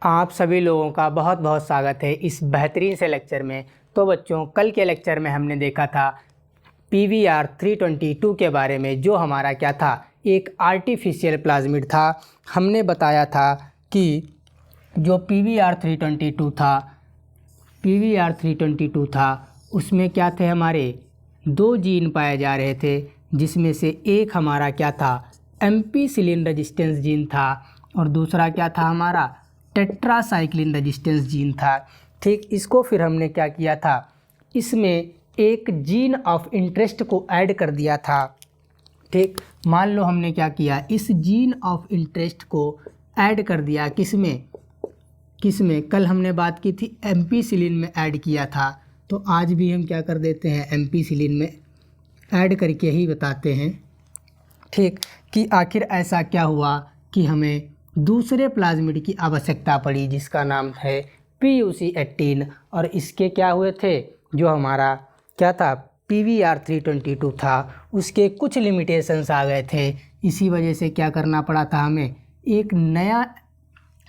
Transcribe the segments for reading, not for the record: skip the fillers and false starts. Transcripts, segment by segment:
आप सभी लोगों का बहुत बहुत स्वागत है इस बेहतरीन से लेक्चर में। तो बच्चों, कल के लेक्चर में हमने देखा था PVR 322 के बारे में, जो हमारा क्या था, एक आर्टिफिशियल प्लाज्मिड था। हमने बताया था कि जो PVR 322 था उसमें क्या थे, हमारे दो जीन पाए जा रहे थे, जिसमें से एक हमारा क्या था, एम्पीसिलिन रेजिस्टेंस जीन था और दूसरा क्या था, हमारा टेट्रासाइक्लिन रेजिस्टेंस जीन था। ठीक, इसको फिर हमने क्या किया था, इसमें एक जीन ऑफ इंटरेस्ट को ऐड कर दिया था। ठीक, मान लो हमने क्या किया, इस जीन ऑफ इंटरेस्ट को ऐड कर दिया किसमें कल हमने बात की थी एम्पीसिलिन में ऐड किया था, तो आज भी हम क्या कर देते हैं, एम्पीसिलिन में ऐड करके ही बताते हैं। ठीक, कि आखिर ऐसा क्या हुआ कि हमें दूसरे प्लाज्मिड की आवश्यकता पड़ी, जिसका नाम है PUC18, और इसके क्या हुए थे, जो हमारा क्या था PVR 322 था, उसके कुछ लिमिटेशंस आ गए थे। इसी वजह से क्या करना पड़ा था, हमें एक नया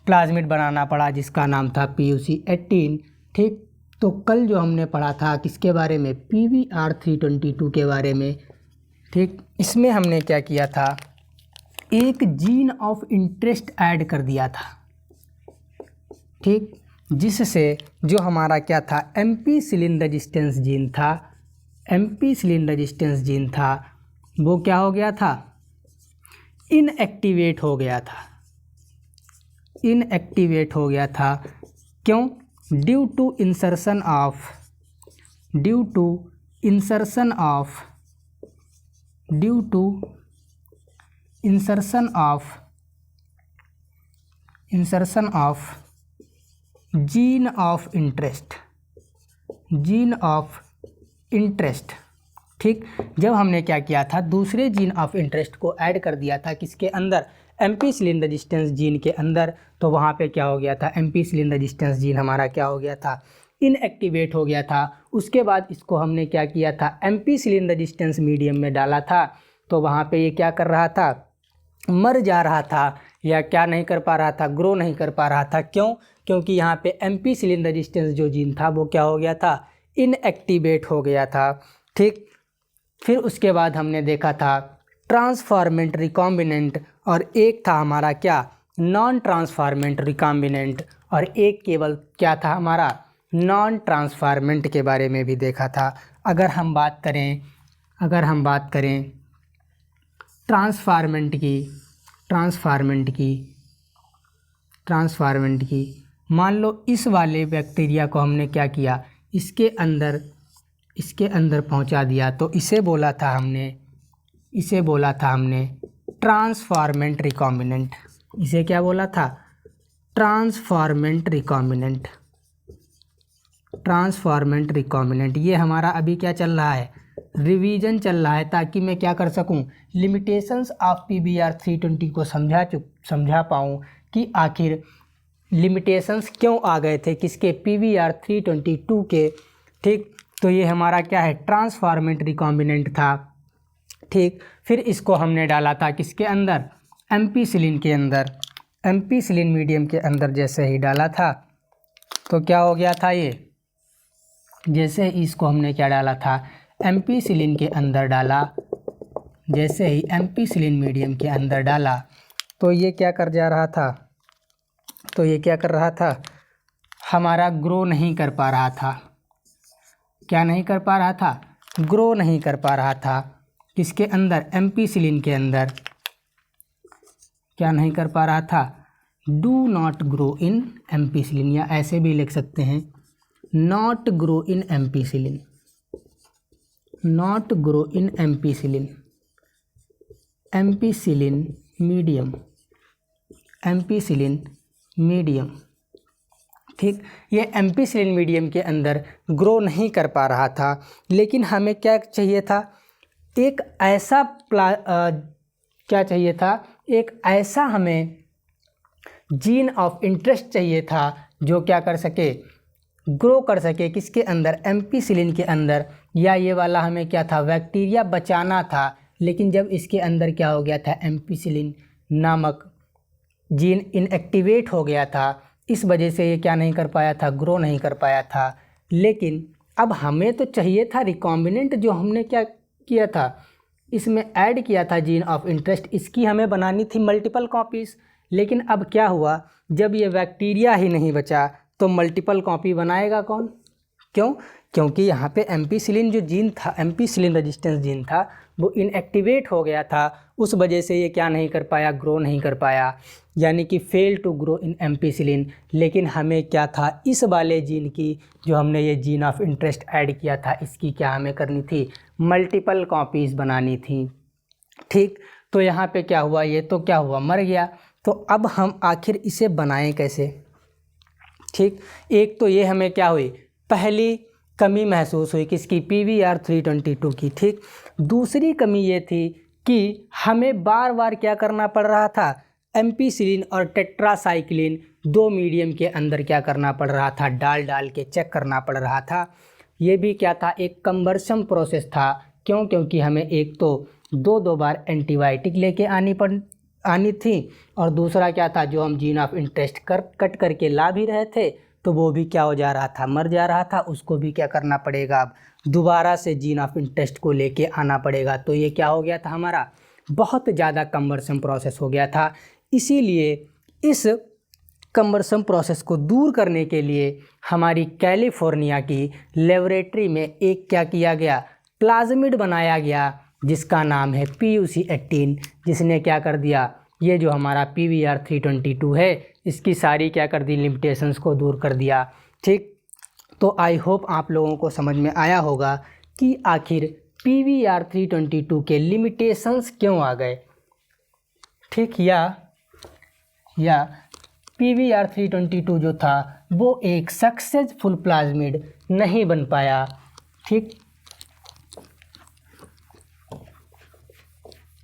प्लाज्मिड बनाना पड़ा जिसका नाम था PUC18। ठीक, तो कल जो हमने पढ़ा था किसके बारे में, PVR 322 के बारे में। ठीक, इसमें हमने क्या किया था, एक जीन ऑफ इंटरेस्ट ऐड कर दिया था। ठीक, जिससे जो हमारा क्या था, एम्पीसिलिन रेजिस्टेंस जीन था, वो क्या हो गया था, इनएक्टिवेट हो गया था। क्यों? Due to insertion of gene of interest. ठीक, जब हमने क्या किया था, दूसरे जीन ऑफ इंटरेस्ट को ऐड कर दिया था किसके अंदर, एम्पीसिलिन रेजिस्टेंस जीन के अंदर, तो वहाँ पे क्या हो गया था, एम्पीसिलिन रेजिस्टेंस जीन हमारा क्या हो गया था, इनएक्टिवेट हो गया था। उसके बाद इसको हमने क्या किया था, एम्पीसिलिन रेजिस्टेंस मीडियम में डाला था, तो वहाँ पे ये क्या कर रहा था, मर जा रहा था, या क्या नहीं कर पा रहा था, ग्रो नहीं कर पा रहा था। क्यों? क्योंकि यहाँ पे एम्पीसिलिन रेजिस्टेंस जो जीन था वो क्या हो गया था, इनएक्टिवेट हो गया था। ठीक, फिर उसके बाद हमने देखा था ट्रांसफॉर्मेंट रिकॉम्बिनेंट, और एक था हमारा क्या, नॉन ट्रांसफॉर्मेंट रिकॉम्बिनेंट, और एक केवल क्या था, हमारा नॉन ट्रांसफॉर्मेंट के बारे में भी देखा था। अगर हम बात करें ट्रांसफॉर्मेंट की, मान लो इस वाले बैक्टीरिया को हमने क्या किया, इसके अंदर पहुंचा दिया, तो इसे बोला था हमने ट्रांसफॉर्मेंट रिकॉम्बिनेंट। इसे क्या बोला था, ट्रांसफॉर्मेंट रिकॉम्बिनेंट। ये हमारा अभी क्या चल रहा है, रिवीजन चल रहा है, ताकि मैं क्या कर सकूं, लिमिटेशंस ऑफ PVR 320 को समझा पाऊं कि आखिर लिमिटेशंस क्यों आ गए थे किसके, PVR 322 के। ठीक, तो ये हमारा क्या है, ट्रांसफॉर्मेंट रिकॉम्बिनेंट था। ठीक, फिर इसको हमने डाला था किसके अंदर, एम्पीसिलिन के अंदर, एम्पीसिलिन मीडियम के अंदर। जैसे ही डाला था तो क्या हो गया था, ये जैसे ही इसको हमने क्या डाला था, एम्पीसिलिन के अंदर डाला, जैसे ही एम्पीसिलिन मीडियम के अंदर डाला, तो ये क्या कर रहा था, हमारा ग्रो नहीं कर पा रहा था। क्या नहीं कर पा रहा था, ग्रो नहीं कर पा रहा था। किसके अंदर, एम्पीसिलिन के अंदर। क्या नहीं कर पा रहा था, do not grow in ampicillin, या ऐसे भी लिख सकते हैं, not grow in ampicillin, ampicillin medium. ठीक, ये एम्पीसिलिन मीडियम के अंदर ग्रो नहीं कर पा रहा था। लेकिन हमें क्या चाहिए था, एक ऐसा हमें जीन ऑफ इंटरेस्ट चाहिए था जो क्या कर सके, ग्रो कर सके किसके अंदर, एम्पीसिलिन के अंदर। या ये वाला हमें क्या था, बैक्टीरिया बचाना था, लेकिन जब इसके अंदर क्या हो गया था, एम्पीसिलिन नामक जीन इनएक्टिवेट हो गया था, इस वजह से ये क्या नहीं कर पाया था, ग्रो नहीं कर पाया था। लेकिन अब हमें तो चाहिए था रिकॉम्बिनेंट, जो हमने क्या किया था, इसमें ऐड किया था जीन ऑफ इंटरेस्ट, इसकी हमें बनानी थी मल्टीपल कॉपीज़। लेकिन अब क्या हुआ, जब ये बैक्टीरिया ही नहीं बचा तो मल्टीपल कॉपी बनाएगा कौन? क्यों? क्योंकि यहाँ पे एम्पीसिलिन जो जीन था, एम्पीसिलिन रेजिस्टेंस जीन था, वो इनएक्टिवेट हो गया था। उस वजह से ये क्या नहीं कर पाया, ग्रो नहीं कर पाया, यानी कि fail to grow in ampicillin. लेकिन हमें क्या था, इस वाले जीन की, जो हमने ये जीन ऑफ इंटरेस्ट ऐड किया था, इसकी क्या हमें करनी थी, मल्टीपल कॉपीज़ बनानी थी। ठीक, तो यहाँ पे क्या हुआ, ये तो क्या हुआ, मर गया। तो अब हम आखिर इसे बनाएं कैसे? ठीक, एक तो ये हमें क्या हुई, पहली कमी महसूस हुई किसकी, PVR322 की। ठीक, दूसरी कमी ये थी कि हमें बार बार क्या करना पड़ रहा था, एम्पीसिलिन और टेट्रासाइक्लिन दो मीडियम के अंदर क्या करना पड़ रहा था, डाल डाल के चेक करना पड़ रहा था। ये भी क्या था, एक कन्वर्शन प्रोसेस था। क्यों? क्योंकि हमें एक तो दो बार एंटीबायोटिक लेके आनी थी, और दूसरा क्या था, जो हम जीन ऑफ इंटरेस्ट कट करके ला भी रहे थे, तो वो भी क्या हो जा रहा था, मर जा रहा था। उसको भी क्या करना पड़ेगा, अब दोबारा से जीन ऑफ इंटरेस्ट को लेके आना पड़ेगा। तो ये क्या हो गया था, हमारा बहुत ज़्यादा कन्वर्शन प्रोसेस हो गया था। इसीलिए इस कन्वर्शन प्रोसेस को दूर करने के लिए हमारी कैलिफोर्निया की लेबोरेटरी में एक क्या किया गया, प्लाज्मिड बनाया गया, जिसका नाम है PUC18, जिसने क्या कर दिया, ये जो हमारा PVR322 है, इसकी सारी क्या कर दी, लिमिटेशंस को दूर कर दिया। ठीक, तो आई होप आप लोगों को समझ में आया होगा कि आखिर PVR322 के लिमिटेशंस क्यों आ गए। ठीक, या PVR322 जो था वो एक सक्सेसफुल प्लाज्मिड नहीं बन पाया। ठीक,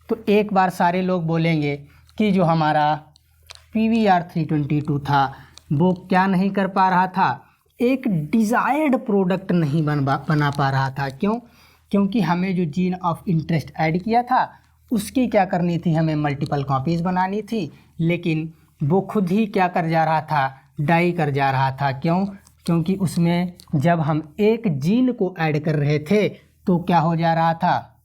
तो एक बार सारे लोग बोलेंगे कि जो हमारा PVR322 था वो क्या नहीं कर पा रहा था, एक डिज़ायर्ड प्रोडक्ट नहीं बना पा रहा था। क्यों? क्योंकि हमें जो जीन ऑफ इंटरेस्ट ऐड किया था उसकी क्या करनी थी, हमें मल्टीपल कॉपीज़ बनानी थी, लेकिन वो खुद ही क्या कर जा रहा था, डाई कर जा रहा था। क्यों? क्योंकि उसमें जब हम एक जीन को ऐड कर रहे थे तो क्या हो जा रहा था,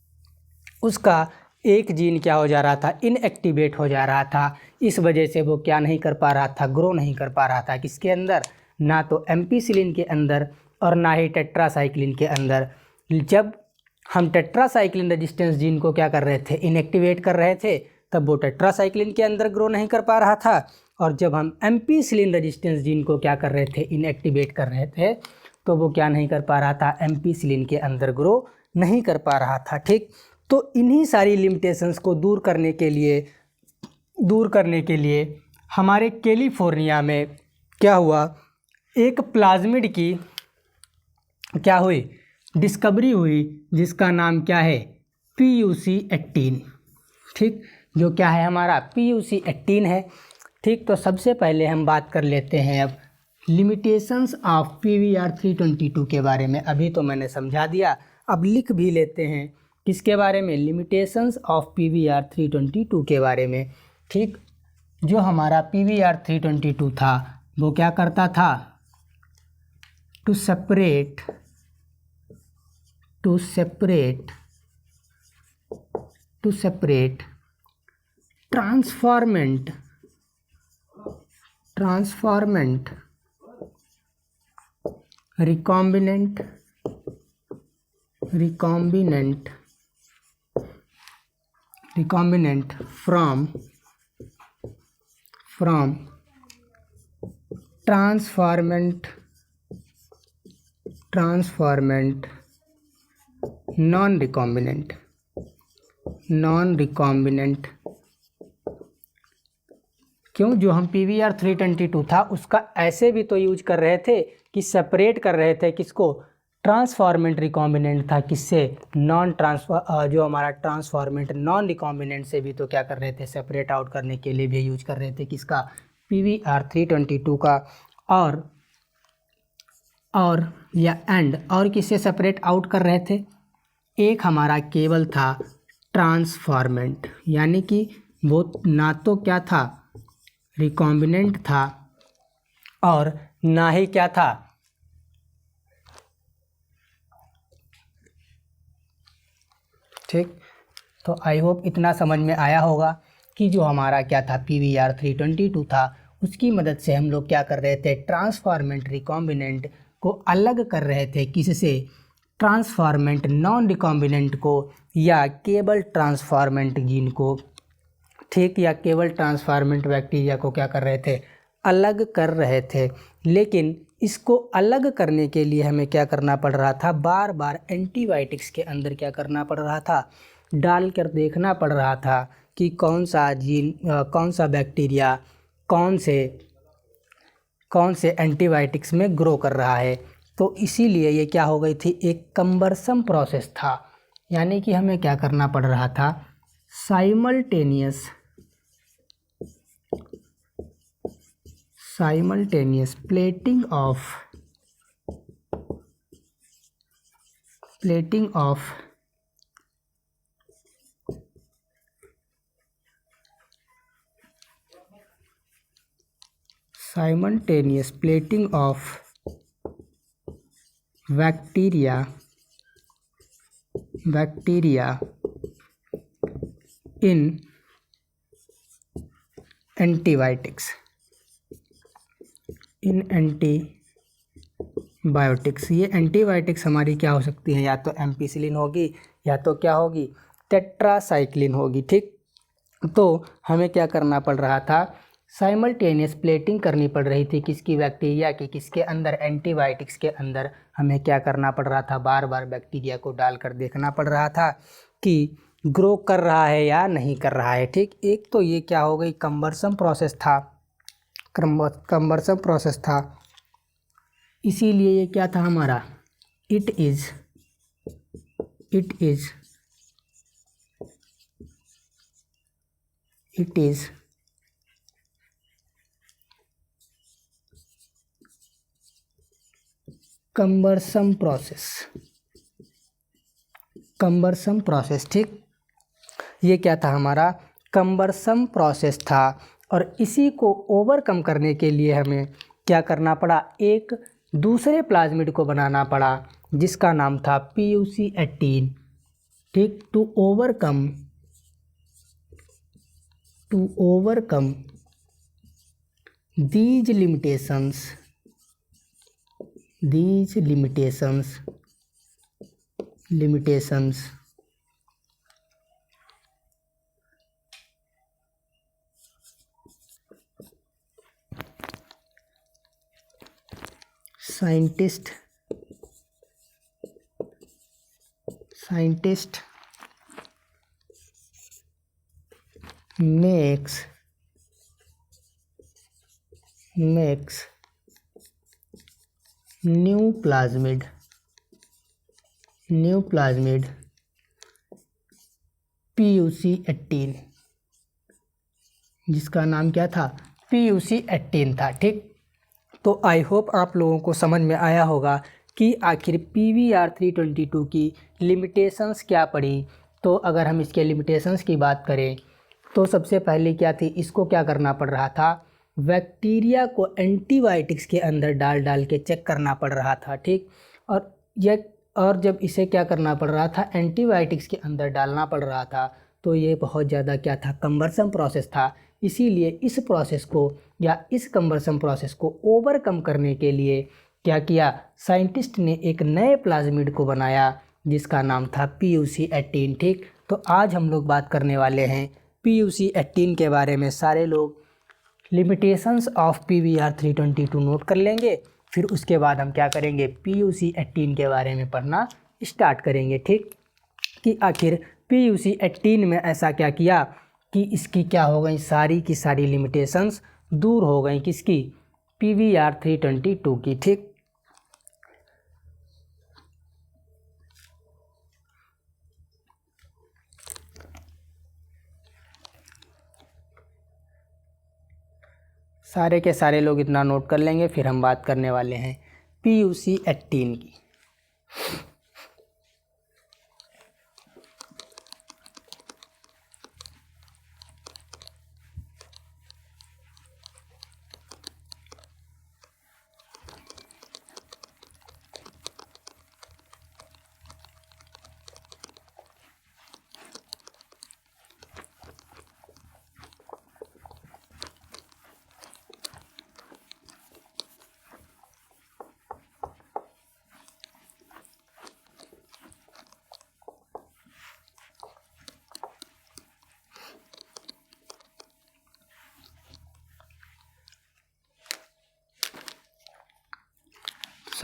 उसका एक जीन क्या हो जा रहा था, इनएक्टिवेट हो जा रहा था। इस वजह से वो क्या नहीं कर पा रहा था, ग्रो नहीं कर पा रहा था। किसके अंदर, ना तो एम्पीसिलिन के अंदर और ना ही टेट्रासाइक्लिन के अंदर। जब हम टेट्रासाइक्लिन रेजिस्टेंस जीन को क्या कर रहे थे, इनएक्टिवेट कर रहे थे, तब वो टेट्रासाइक्लिन के अंदर ग्रो नहीं कर पा रहा था। और जब हम एम्पीसिलिन रेजिस्टेंस जीन को क्या कर रहे थे, इनएक्टिवेट कर रहे थे, तो वो क्या नहीं कर पा रहा था, एम्पीसिलिन के अंदर ग्रो नहीं कर पा रहा था। ठीक, तो इन्हीं सारी लिमिटेशंस को दूर करने के लिए हमारे कैलिफोर्निया में क्या हुआ, एक प्लाज्मिड की क्या हुई, डिस्कवरी हुई, जिसका नाम क्या है, PUC18। ठीक, जो क्या है, हमारा PUC18 है। ठीक, तो सबसे पहले हम बात कर लेते हैं अब लिमिटेशंस ऑफ PVR322 के बारे में। अभी तो मैंने समझा दिया, अब लिख भी लेते हैं किसके बारे में, लिमिटेशंस ऑफ PVR322 के बारे में। ठीक, जो हमारा PVR322 था वो क्या करता था, to separate transformant recombinant from transformant non-recombinant। क्यों? जो हम PVR322 था उसका ऐसे भी तो यूज कर रहे थे कि सेपरेट कर रहे थे किसको, ट्रांसफॉर्मेंट रिकॉम्बिनेंट था, किससे, जो हमारा ट्रांसफॉर्मेंट नॉन रिकॉम्बिनेंट से भी तो क्या कर रहे थे, सेपरेट आउट करने के लिए भी यूज कर रहे थे किसका, PVR322 का। और किससे सेपरेट आउट कर रहे थे, एक हमारा केवल था ट्रांसफॉर्मेंट, यानी कि वो ना तो क्या था, रिकॉम्बिनेंट था, और ना ही क्या था, ठीक। तो आई होप इतना समझ में आया होगा कि जो हमारा क्या था PVR 322 था, उसकी मदद से हम लोग क्या कर रहे थे, ट्रांसफॉर्मेंट रिकॉम्बिनेंट को अलग कर रहे थे किससे, ट्रांसफॉर्मेंट नॉन रिकॉम्बिनेंट को या केवल ट्रांसफॉर्मेंट जीन को, ठीक, या केवल ट्रांसफॉर्मेंट बैक्टीरिया को क्या कर रहे थे, अलग कर रहे थे। लेकिन इसको अलग करने के लिए हमें क्या करना पड़ रहा था, बार बार एंटीबायोटिक्स के अंदर क्या करना पड़ रहा था, डाल कर देखना पड़ रहा था कि कौन सा जीन कौन सा बैक्टीरिया कौन से एंटीबायोटिक्स में ग्रो कर रहा है। तो इसीलिए ये क्या हो गई थी, एक कम्बरसम प्रोसेस था, यानी कि हमें क्या करना पड़ रहा था, simultaneous plating of bacteria in antibiotics, ये एंटीबायोटिक्स हमारी क्या हो सकती हैं, या तो एम्पिसिलिन होगी या तो क्या होगी, टेट्रासाइक्लिन होगी, ठीक। तो हमें क्या करना पड़ रहा था, साइमल्टेनियस प्लेटिंग करनी पड़ रही थी किसकी, बैक्टीरिया की, किसके अंदर, एंटीबायोटिक्स के अंदर। हमें क्या करना पड़ रहा था, बार बार बैक्टीरिया को डालकर देखना पड़ रहा था कि ग्रो कर रहा है या नहीं कर रहा है, ठीक। एक तो ये क्या हो गई, कम्बरसम प्रोसेस था, इसीलिए ये क्या था हमारा, इट इज़ कम्बरसम प्रोसेस, ठीक। ये क्या था हमारा, कम्बरसम प्रोसेस था। और इसी को ओवरकम करने के लिए हमें क्या करना पड़ा, एक दूसरे प्लाज्मिड को बनाना पड़ा जिसका नाम था PUC18, ठीक। To overcome these limitations scientist makes new plasmid PUC18, जिसका नाम क्या था, PUC18 था, ठीक। तो आई होप आप लोगों को समझ में आया होगा कि आखिर PVR 322 की लिमिटेशंस क्या पड़ी। तो अगर हम इसके लिमिटेशंस की बात करें तो सबसे पहले क्या थी, इसको क्या करना पड़ रहा था, बैक्टीरिया को एंटीबायोटिक्स के अंदर डाल के चेक करना पड़ रहा था, ठीक। और जब इसे क्या करना पड़ रहा था, एंटीबायोटिक्स के अंदर डालना पड़ रहा था, तो ये बहुत ज़्यादा क्या था, कम्बरसम प्रोसेस था। इसीलिए इस प्रोसेस को या इस कम्बरसम प्रोसेस को ओवरकम करने के लिए क्या किया, साइंटिस्ट ने एक नए प्लाज्मिड को बनाया जिसका नाम था PUC18, ठीक। तो आज हम लोग बात करने वाले हैं PUC18 के बारे में। सारे लोग लिमिटेशंस ऑफ PVR 322 नोट कर लेंगे, फिर उसके बाद हम क्या करेंगे, PUC18 के बारे में पढ़ना स्टार्ट करेंगे, ठीक। कि आखिर PUC18 में ऐसा क्या किया कि इसकी क्या हो गई, सारी की सारी लिमिटेशंस दूर हो गई, किसकी, PVR 322 की, ठीक। सारे के सारे लोग इतना नोट कर लेंगे, फिर हम बात करने वाले हैं PUC18 की।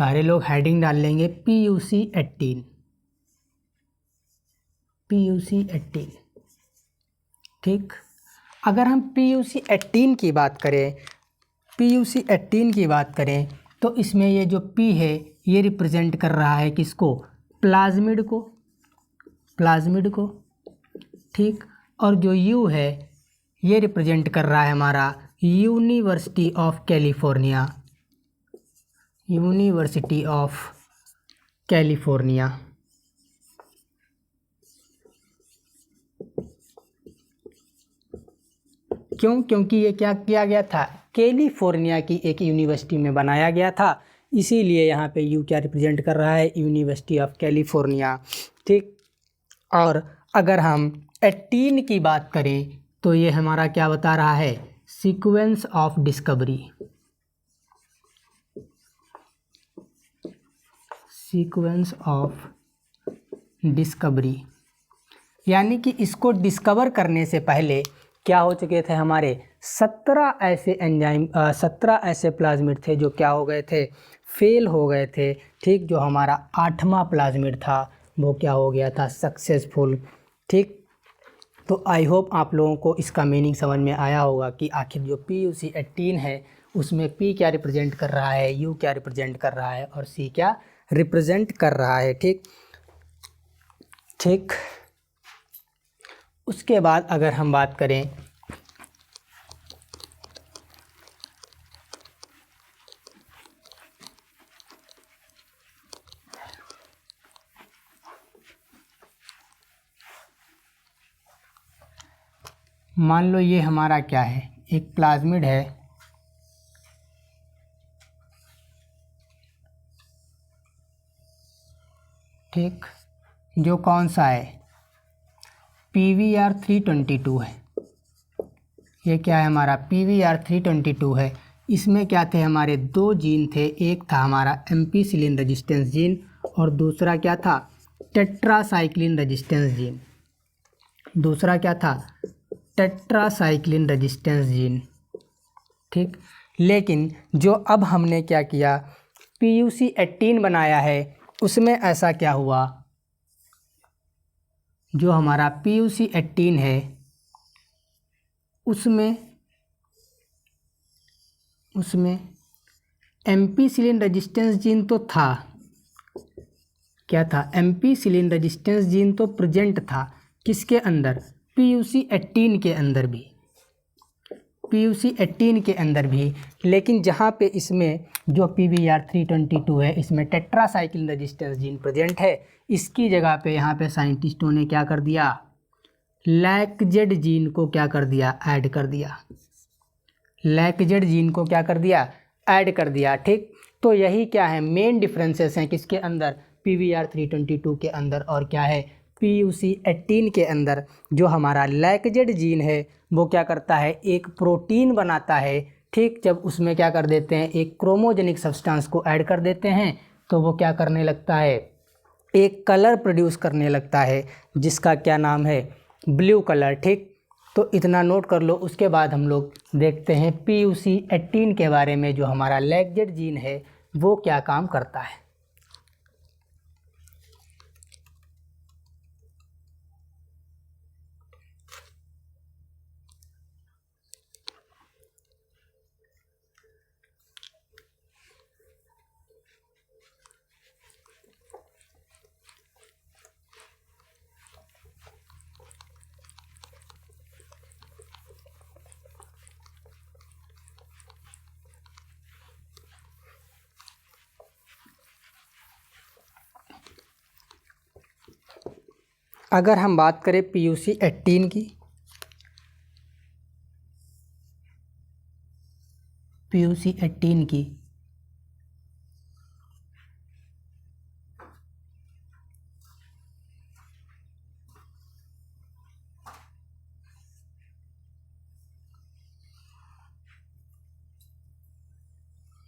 सारे लोग हेडिंग डाल लेंगे PUC18, PUC18। ठीक, अगर हम PUC18 की बात करें, PUC18 की बात करें तो इसमें ये जो P है ये रिप्रेजेंट कर रहा है किसको? प्लाज्मिड को, प्लाज्मिड को। ठीक, और जो U है ये रिप्रेजेंट कर रहा है हमारा university of California, university of California. क्यों? क्योंकि ये क्या किया गया था? कैलिफोर्निया की एक यूनिवर्सिटी में बनाया गया था, इसीलिए यहाँ पे यू क्या रिप्रेजेंट कर रहा है? University of California. ठीक, और अगर हम 18 की बात करें तो ये हमारा क्या बता रहा है? Sequence of discovery, sequence of discovery, यानी कि इसको डिस्कवर करने से पहले क्या हो चुके थे? हमारे 17 ऐसे एंजाइम 17 ऐसे प्लाज्मिड थे जो क्या हो गए थे? फेल हो गए थे। ठीक, जो हमारा 8वां प्लाज्मिड था वो क्या हो गया था? सक्सेसफुल। ठीक, तो आई होप आप लोगों को इसका मीनिंग समझ में आया होगा कि आखिर जो PUC18 है उसमें P क्या रिप्रेजेंट कर रहा है, U क्या रिप्रेजेंट कर रहा है और C क्या रिप्रेजेंट कर रहा है। ठीक, ठीक, उसके बाद अगर हम बात करें मान लो ये हमारा क्या है? एक प्लाज्मिड है, ठीक, जो कौन सा है? PVR322 है। ये क्या है हमारा? PVR322 है। इसमें क्या थे? हमारे 2 जीन थे, एक था हमारा एम्पीसिलिन रेजिस्टेंस जीन और दूसरा क्या था? Tetracycline resistance gene. दूसरा क्या था? Tetracycline resistance gene. ठीक, लेकिन जो अब हमने क्या किया, PUC18 बनाया है, उसमें ऐसा क्या हुआ? जो हमारा PUC18 है उसमें एम्पीसिलिन रेजिस्टेंस जीन तो था। क्या था? एम्पीसिलिन रेजिस्टेंस जीन तो प्रेजेंट था। किसके अंदर? PUC18 के अंदर भी, PUC18 के अंदर भी। लेकिन जहाँ पे इसमें जो PVR322 है इसमें टेट्रासाइक्लिन रेजिस्टेंस जीन प्रेजेंट है, इसकी जगह पे यहाँ पे साइंटिस्टों ने क्या कर दिया? लैकजेड जीन को क्या कर दिया? ऐड कर दिया। लैकजेड जीन को क्या कर दिया? ऐड कर दिया। ठीक, तो यही क्या है? मेन डिफरेंसेस हैं किसके अंदर? PVR322 के अंदर और क्या है? PUC18 के अंदर। जो हमारा लैकजेड जीन है वो क्या करता है? एक प्रोटीन बनाता है। ठीक, जब उसमें क्या कर देते हैं? एक क्रोमोजेनिक सब्सटेंस को ऐड कर देते हैं तो वो क्या करने लगता है? एक कलर प्रोड्यूस करने लगता है जिसका क्या नाम है? Blue colour. ठीक, तो इतना नोट कर लो। उसके बाद हम लोग देखते हैं PUC18 के बारे में। जो हमारा लैकजेड जीन है वो क्या काम करता है। अगर हम बात करें PUC18 की, PUC18 की,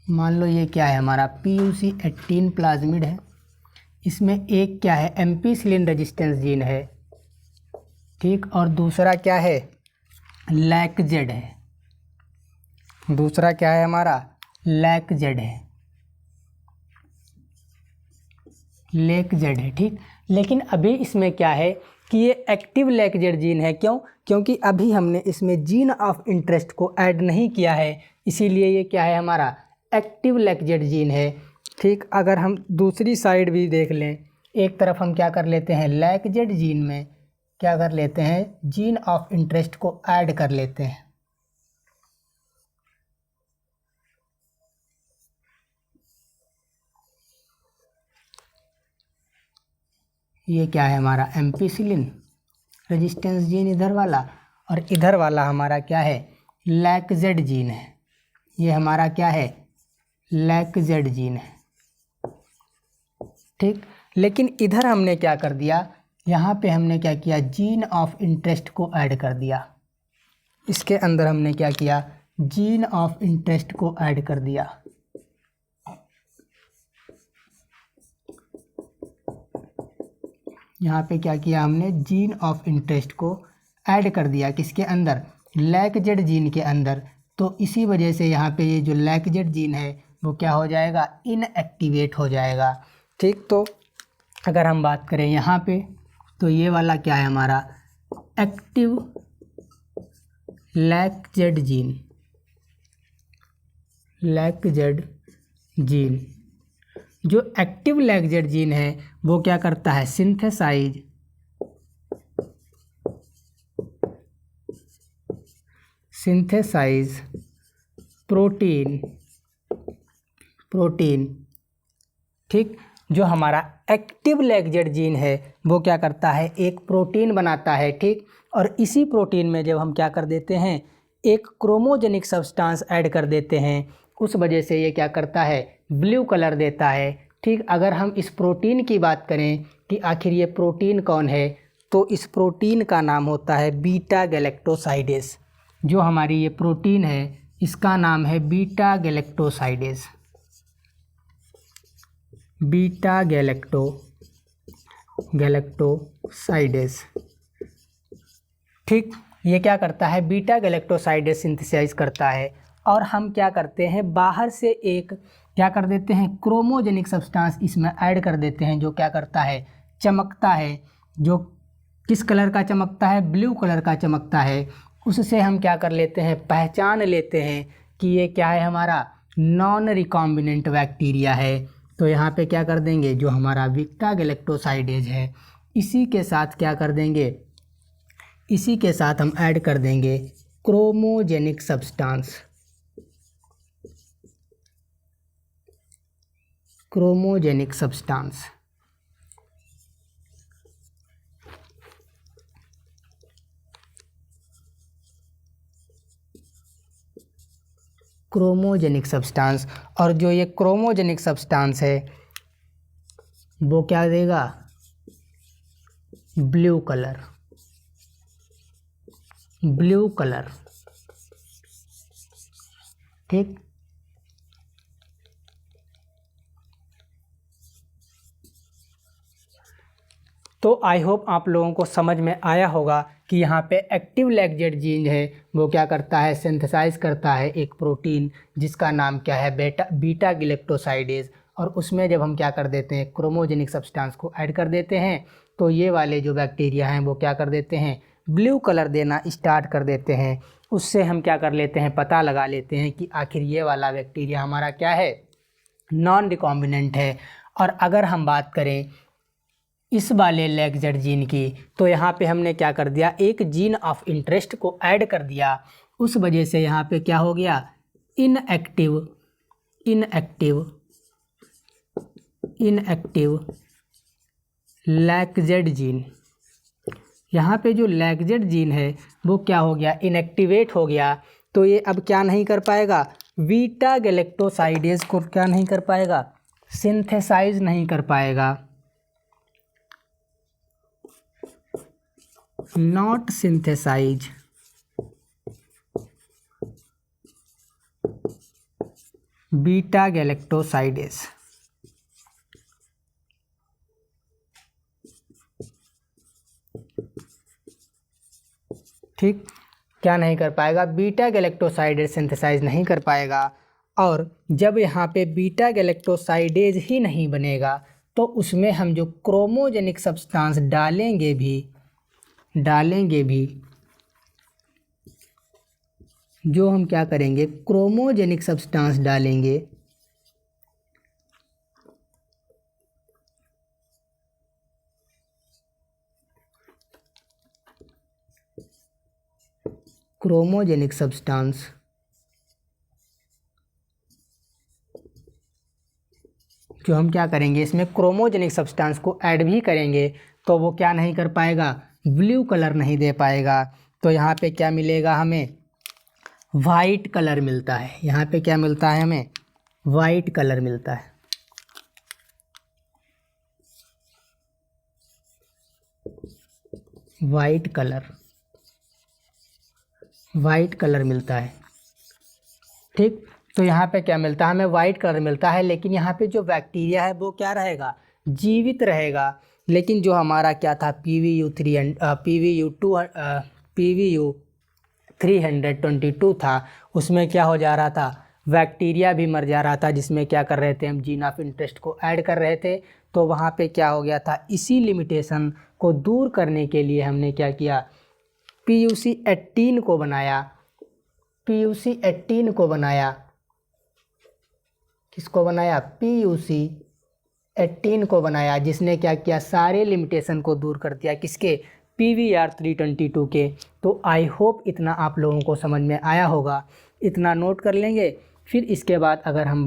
मान लो ये क्या है? हमारा PUC18 प्लाज्मिड है। इसमें एक क्या है? एम्पीसिलिन रेजिस्टेंस जीन है। ठीक, और दूसरा क्या है? लैकजेड है। दूसरा क्या है हमारा? लैकजेड है। लेकजेड है, ठीक। लेकिन अभी इसमें क्या है कि ये एक्टिव लेकजेड जीन है। क्यों? क्योंकि अभी हमने इसमें जीन ऑफ इंटरेस्ट को ऐड नहीं किया है, इसीलिए ये क्या है, हमारा एक्टिव लेकजेड जीन है, ठीक। अगर हम दूसरी साइड भी देख लें, एक तरफ हम क्या कर लेते हैं, लेकजेड जीन में क्या कर लेते हैं, जीन ऑफ इंटरेस्ट को ऐड कर लेते हैं। ये क्या है हमारा, एम्पिसिलिन रेजिस्टेंस जीन इधर वाला, और इधर वाला हमारा क्या है, लेकजेड जीन है। ये हमारा क्या है, लेकजेड जीन है, ठीक। लेकिन इधर हमने क्या कर दिया, यहाँ पे हमने क्या किया, जीन ऑफ इंटरेस्ट को ऐड कर दिया। इसके अंदर हमने क्या किया, जीन ऑफ इंटरेस्ट को ऐड कर दिया। यहाँ पे क्या किया हमने, जीन ऑफ इंटरेस्ट को ऐड कर दिया, किसके अंदर, लेकजेड जीन के अंदर। तो इसी वजह से यहाँ पे ये जो लेकजेड जीन है वो क्या हो जाएगा, इनएक्टिवेट हो जाएगा, ठीक। तो अगर हम बात करें यहाँ पे, तो ये वाला क्या है हमारा, एक्टिव लेकजेड जीन, लेकजेड जीन। जो एक्टिव लेकजेड जीन है वो क्या करता है, सिंथेसाइज प्रोटीन, ठीक। जो हमारा एक्टिव लेकजेड जीन है वो क्या करता है, एक प्रोटीन बनाता है, ठीक। और इसी प्रोटीन में जब हम क्या कर देते हैं, एक क्रोमोजेनिक सब्सटेंस ऐड कर देते हैं, उस वजह से ये क्या करता है, ब्लू कलर देता है, ठीक। अगर हम इस प्रोटीन की बात करें कि आखिर ये प्रोटीन कौन है, तो इस प्रोटीन का नाम होता है बीटा गैलेक्टोसाइडेज। जो हमारी ये प्रोटीन है इसका नाम है बीटा गैलेक्टोसाइडेज, बीटा गैलेक्टोसाइडेज, ठीक। ये क्या करता है, बीटा गैलेक्टोसाइडेज सिंथेसाइज करता है। और हम क्या करते हैं, बाहर से एक क्या कर देते हैं, क्रोमोजेनिक सब्सटेंस इसमें ऐड कर देते हैं, जो क्या करता है, चमकता है। जो किस कलर का चमकता है, ब्लू कलर का चमकता है। उससे हम क्या कर लेते हैं, पहचान लेते हैं कि ये क्या है, हमारा नॉन रिकॉम्बिनेंट बैक्टीरिया है। तो यहाँ पे क्या कर देंगे, जो हमारा बीटा गैलेक्टोसाइडेज है, इसी के साथ क्या कर देंगे, इसी के साथ हम ऐड कर देंगे chromogenic substance, chromogenic substance, chromogenic substance. और जो ये क्रोमोजेनिक सब्सटेंस है वो क्या देगा, ब्लू कलर, ब्लू कलर, ठीक। तो आई होप आप लोगों को समझ में आया होगा कि यहाँ पे एक्टिव लेकजेड जीन है वो क्या करता है, सिंथेसाइज करता है एक प्रोटीन जिसका नाम क्या है, बीटा गैलेक्टोसाइडेज। और उसमें जब हम क्या कर देते हैं, क्रोमोजेनिक सब्सटेंस को ऐड कर देते हैं, तो ये वाले जो बैक्टीरिया हैं वो क्या कर देते हैं, ब्लू कलर देना स्टार्ट कर देते हैं। उससे हम क्या कर लेते हैं, पता लगा लेते हैं कि आखिर ये वाला बैक्टीरिया हमारा क्या है, नॉन रिकॉम्बिनेंट है। और अगर हम बात करें इस वाले लेकजेड जीन की, तो यहाँ पे हमने क्या कर दिया, एक जीन ऑफ इंटरेस्ट को ऐड कर दिया। उस वजह से यहाँ पे क्या हो गया, इनएक्टिव लेकजेड जीन। यहाँ पे जो लेकजेड जीन है वो क्या हो गया, इनएक्टिवेट हो गया। तो ये अब क्या नहीं कर पाएगा, बीटा गैलेक्टोसाइडेज को क्या नहीं कर पाएगा, सिंथेसाइज नहीं कर पाएगा, नॉट सिंथेसाइज बीटा गैलेक्टोसाइडेज, ठीक। क्या नहीं कर पाएगा, बीटा गैलेक्टोसाइडेज सिंथेसाइज नहीं कर पाएगा। और जब यहाँ पे बीटा गैलेक्टोसाइडेज ही नहीं बनेगा तो उसमें हम जो क्रोमोजेनिक सब्सटेंस डालेंगे भी जो हम क्या करेंगे, क्रोमोजेनिक सब्सटेंस डालेंगे क्रोमोजेनिक सब्सटेंस जो हम क्या करेंगे, इसमें क्रोमोजेनिक सब्सटेंस को ऐड भी करेंगे तो वो क्या नहीं कर पाएगा, ब्लू कलर नहीं दे पाएगा। तो यहाँ पे क्या मिलेगा, हमें वाइट कलर मिलता है। यहाँ पे क्या मिलता है, हमें वाइट कलर मिलता है। वाइट कलर मिलता है। ठीक, तो यहाँ पे क्या मिलता है, हमें वाइट कलर मिलता है, लेकिन यहाँ पे जो बैक्टीरिया है वो क्या रहेगा, जीवित रहेगा। लेकिन जो हमारा क्या था, PVU 322 था, उसमें क्या हो जा रहा था, बैक्टीरिया भी मर जा रहा था, जिसमें क्या कर रहे थे हम, जीन ऑफ इंटरेस्ट को ऐड कर रहे थे। तो वहाँ पे क्या हो गया था, इसी लिमिटेशन को दूर करने के लिए हमने क्या किया, PUC 18 को बनाया। PUC 18 को बनाया, किसको बनाया, PUC 18 को बनाया, जिसने क्या किया, सारे लिमिटेशन को दूर कर दिया, किसके, PVR 322 के। तो आई होप इतना आप लोगों को समझ में आया होगा, इतना नोट कर लेंगे। फिर इसके बाद अगर हम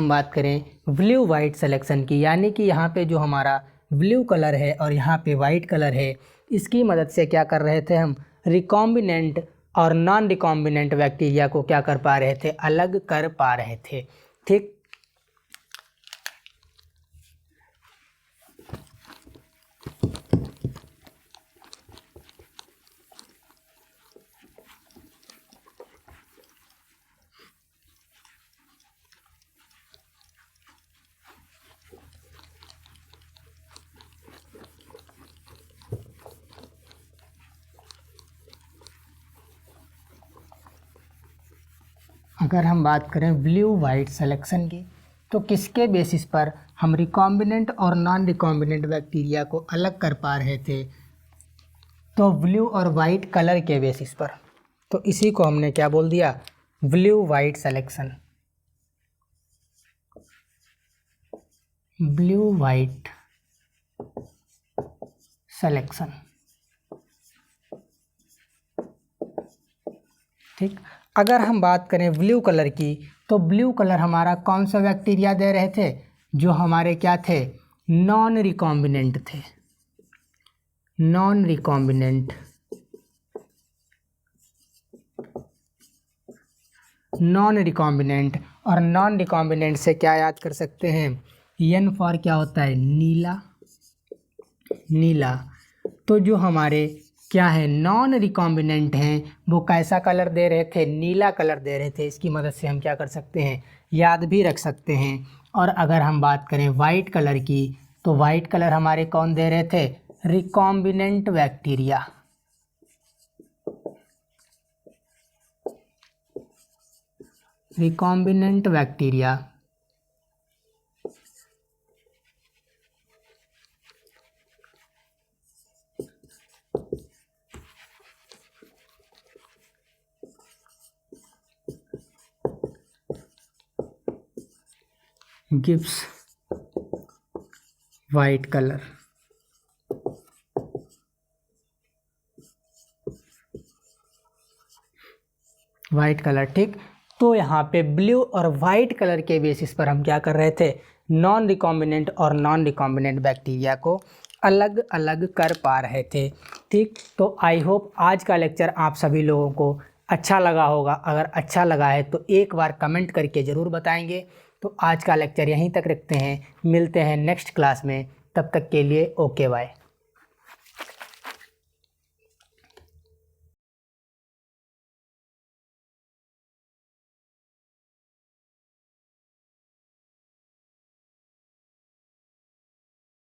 बात करें ब्लू वाइट सिलेक्शन की, यानी कि यहाँ पे जो हमारा ब्लू कलर है और यहाँ पे वाइट कलर है, इसकी मदद से क्या कर रहे थे हम, रिकॉम्बिनेंट और नॉन रिकॉम्बिनेंट बैक्टीरिया को क्या कर पा रहे थे, अलग कर पा रहे थे। ठीक, अगर हम बात करें ब्लू वाइट सिलेक्शन की, तो किसके बेसिस पर हम रिकॉम्बिनेंट और नॉन रिकॉम्बिनेंट बैक्टीरिया को अलग कर पा रहे थे, तो ब्लू और वाइट कलर के बेसिस पर। तो इसी को हमने क्या बोल दिया, blue white selection. Blue white selection. ठीक, अगर हम बात करें ब्लू कलर की, तो ब्लू कलर हमारा कौन सा बैक्टीरिया दे रहे थे, जो हमारे क्या थे, नॉन रिकॉम्बिनेंट थे। नॉन रिकॉम्बिनेंट और नॉन रिकॉम्बिनेंट से क्या याद कर सकते हैं, N फॉर क्या होता है, नीला। तो जो हमारे क्या है, नॉन रिकॉम्बिनेंट हैं, वो कैसा कलर दे रहे थे, नीला कलर दे रहे थे। इसकी मदद से हम क्या कर सकते हैं, याद भी रख सकते हैं। और अगर हम बात करें वाइट कलर की, तो वाइट कलर हमारे कौन दे रहे थे, recombinant bacteria. Recombinant bacteria. gives white color। White colour, ठीक। तो यहाँ पे ब्लू और वाइट कलर के बेसिस पर हम क्या कर रहे थे, नॉन रिकॉम्बिनेंट और नॉन रिकॉम्बिनेंट बैक्टीरिया को अलग अलग कर पा रहे थे। ठीक, तो आई होप आज का लेक्चर आप सभी लोगों को अच्छा लगा होगा। अगर अच्छा लगा है तो एक बार कमेंट करके ज़रूर बताएंगे। तो आज का लेक्चर यहीं तक रखते हैं, मिलते हैं नेक्स्ट क्लास में, तब तक के लिए ओके बाय।